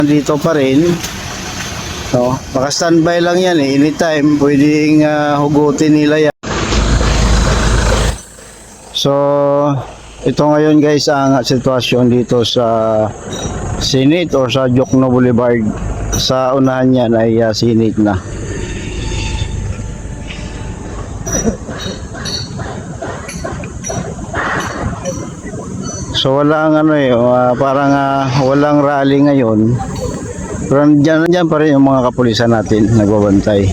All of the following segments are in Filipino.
Dito pa rin. No, naka-standby lang yan eh. Anytime pwedeng hugutin nila yan. So, ito ngayon guys ang sitwasyon dito sa Senate or sa Jokno Boulevard. Sa unahan niyan ay Senate na. So walang parang walang rally ngayon. Pero nandiyan pa rin yung mga kapulisan natin nagbabantay.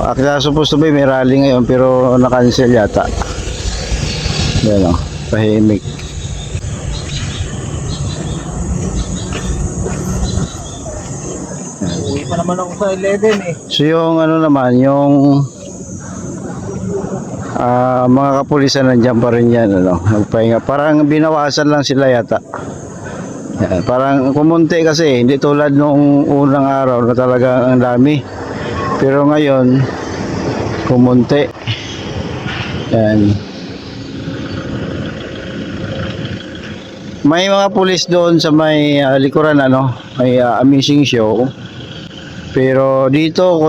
Actually supposed to be may rally ngayon pero na-cancel yata. Yan tahimik. Uwi pa naman ako sa 11 eh. So yung naman, yung mga kapulisan nandiyan pa rin yan, nagpahinga. Parang binawasan lang sila yata. Yan, parang kumunti kasi, hindi tulad nung unang araw na talaga ang dami. Pero ngayon, kumunti. Yan. May mga pulis doon sa may likuran, may amazing show. Pero dito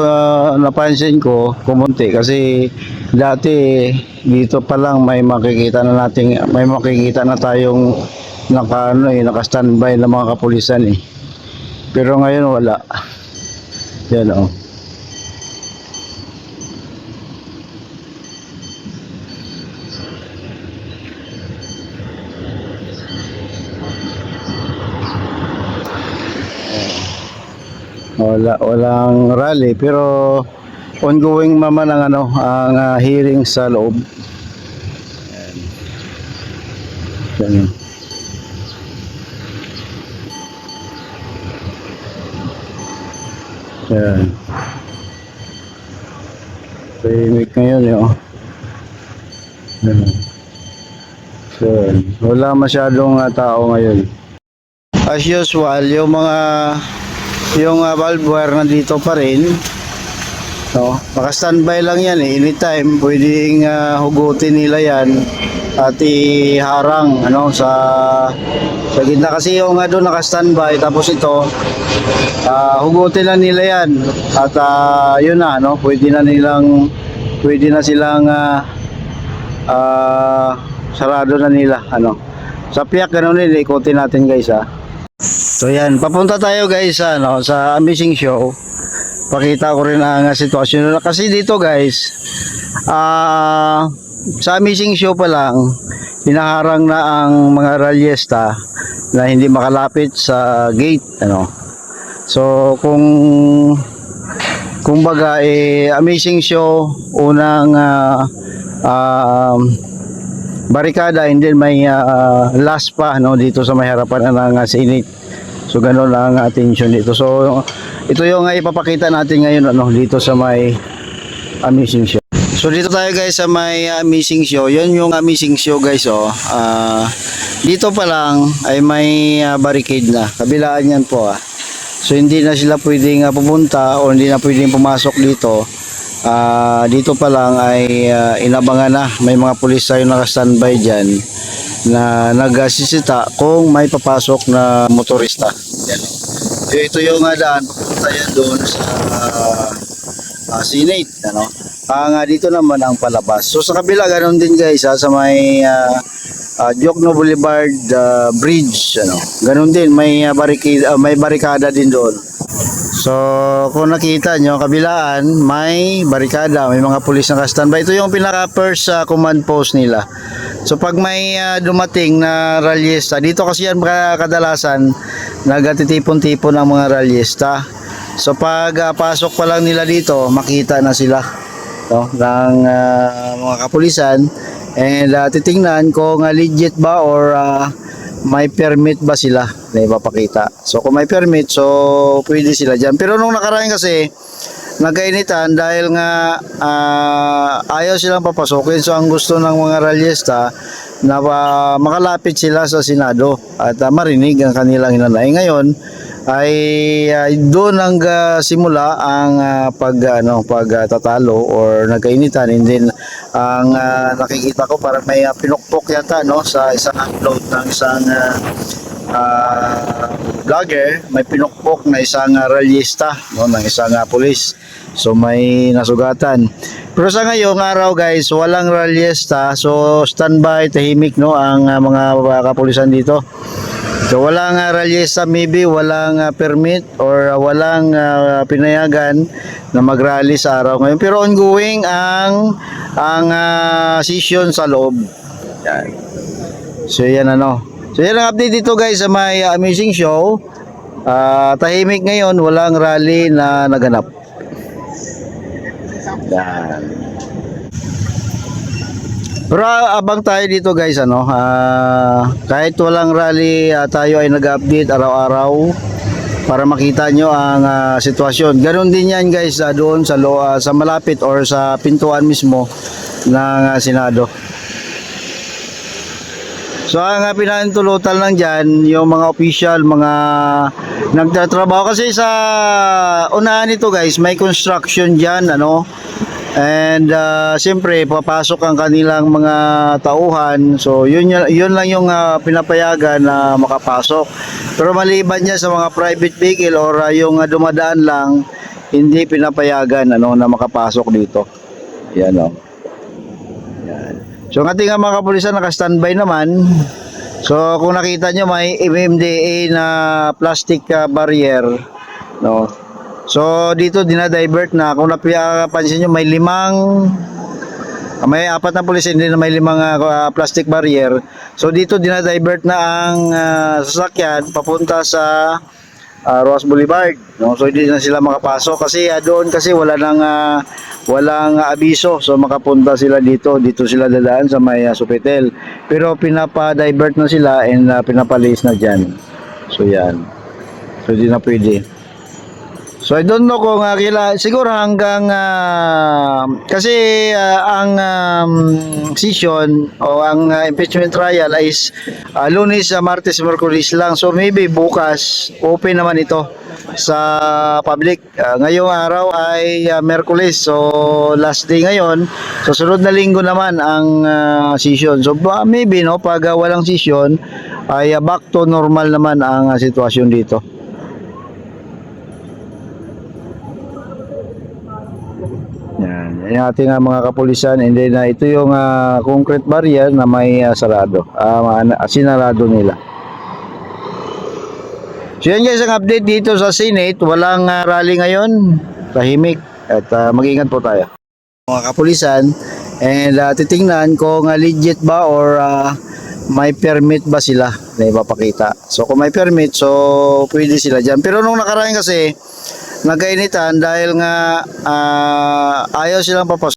napansin ko kumunti kasi dati dito pa lang may makikita na tayong naka-standby na mga kapulisan eh. Pero ngayon wala. Yan walang rally pero ongoing naman ang hearing sa loob. Yan. Yan. Tahimik ngayon Yan. So, wala masyadong tao ngayon. As usual, yung valve wire nandito pa rin. Naka-standby lang yan eh. Anytime pwedeng hugutin nila yan at iharang sa gitna kasi yung doon naka-standby tapos ito hugutin na nila yan at yun na pwede na silang sarado na nila sa piyak ganun din ikutin natin guys So yan, papunta tayo guys sa amazing show. Pakita ko rin ang sitwasyon kasi dito guys sa amazing show pa lang hinaharang na ang mga ralyesta na hindi makalapit sa gate So kung baga amazing show unang barikada and then may last pa dito sa may harapan ng Senate. So ganoon ang attention dito. So ito yung ipapakita natin ngayon dito sa may amazing show. So dito tayo guys sa may amazing show. Yun yung amazing show guys dito pa lang ay may barricade na. Kabilaan yan po So hindi na sila pwedeng pupunta o hindi na pwedeng pumasok dito. Dito pa lang ay inabangan na. May mga pulis tayo naka-standby dyan na nag-asisita kung may papasok na motorista. Yan. So, ito yung daan papunta yan doon sa Senate. Dito naman ang palabas. So sa kabila ganoon din guys sa may Jokno Boulevard Bridge. Ganoon din may barikada din doon. So kung nakita nyo kabilaan may barikada, may mga pulis na standby. Ito yung pinaka first command post nila. So pag may dumating na ralyesta, dito kasi yan kadalasan nagtitipon-tipon ang mga ralyesta. So pag pasok pa lang nila dito, makita na sila ng mga kapulisan and titingnan kung legit ba or may permit ba sila na ipapakita. So kung may permit, so pwede sila dyan. Pero nung nakaraan kasi nagkainitan dahil nga ayaw silang papasukin. So ang gusto ng mga ralyesta na makalapit sila sa Senado at marinig ang kanilang hinanay. Ngayon ay doon ang simula ang pagtatalo or nagkainitan. And then ang nakikita ko parang may pinukpok yata sa isang upload ng isang vlogger, may pinukpok na isang ralyista, no, ng isang pulis. So may nasugatan. Pero sa ngayong araw guys, walang ralyista. So standby, tahimik no ang mga kapulisan dito. So walang ralyista, maybe walang permit or walang pinayagan na mag-rally sa araw ngayon. Pero ongoing ang session sa loob. Yan. So yan ano. So yan ang update dito guys sa may amazing show. Tahimik ngayon, walang rally na naganap. Yan. Pero abang tayo dito guys ano, kahit walang rally tayo ay nag-update araw-araw para makita nyo ang sitwasyon. Ganon din yan guys doon sa malapit or sa pintuan mismo ng Senado. So ang pinahintulutan lang dyan, yung mga official, mga nagtatrabaho. Kasi sa unahan nito guys, may construction dyan, ano. And siyempre, papasok ang kanilang mga tauhan. So yun lang yung pinapayagan na makapasok. Pero maliban niya sa mga private vehicle or yung dumadaan lang, hindi pinapayagan ano, na makapasok dito. Yan o. So ang ating mga kapulisan naka-standby naman. So kung nakita nyo may MMDA na plastic barrier, no. So dito dinadivert na. Kung napansin nyo may apat na pulis hindi na may limang plastic barrier. So dito dinadivert na ang sasakyan papunta sa Roas Boulevard, no? So hindi na sila makapasok kasi doon kasi walang abiso. So makapunta sila dito sila dadaan sa may Sofitel. Pero pinapa-divert na sila and pinapalis na diyan. So yan. So hindi na pwede. So I don't know kung siguro hanggang kasi ang session o ang impeachment trial is Lunes, Martes, Miyerkules lang. So maybe bukas open naman ito sa public. Ngayong araw ay Miyerkules. So last day ngayon. So sunod na linggo naman ang session. So maybe no pag walang session ay back to normal naman ang sitwasyon dito. Yan, yung ating mga kapulisan, and then ito yung concrete barrier na may sarado, sinarado nila. So yan guys ang update dito sa Senate. Walang rally ngayon, tahimik at mag-ingat po tayo mga kapulisan, and titingnan kung legit ba or may permit ba sila na ipapakita. So kung may permit, so pwede sila dyan. Pero nung nakaraan kasi nagkainitan dahil nga ayaw silang papasok.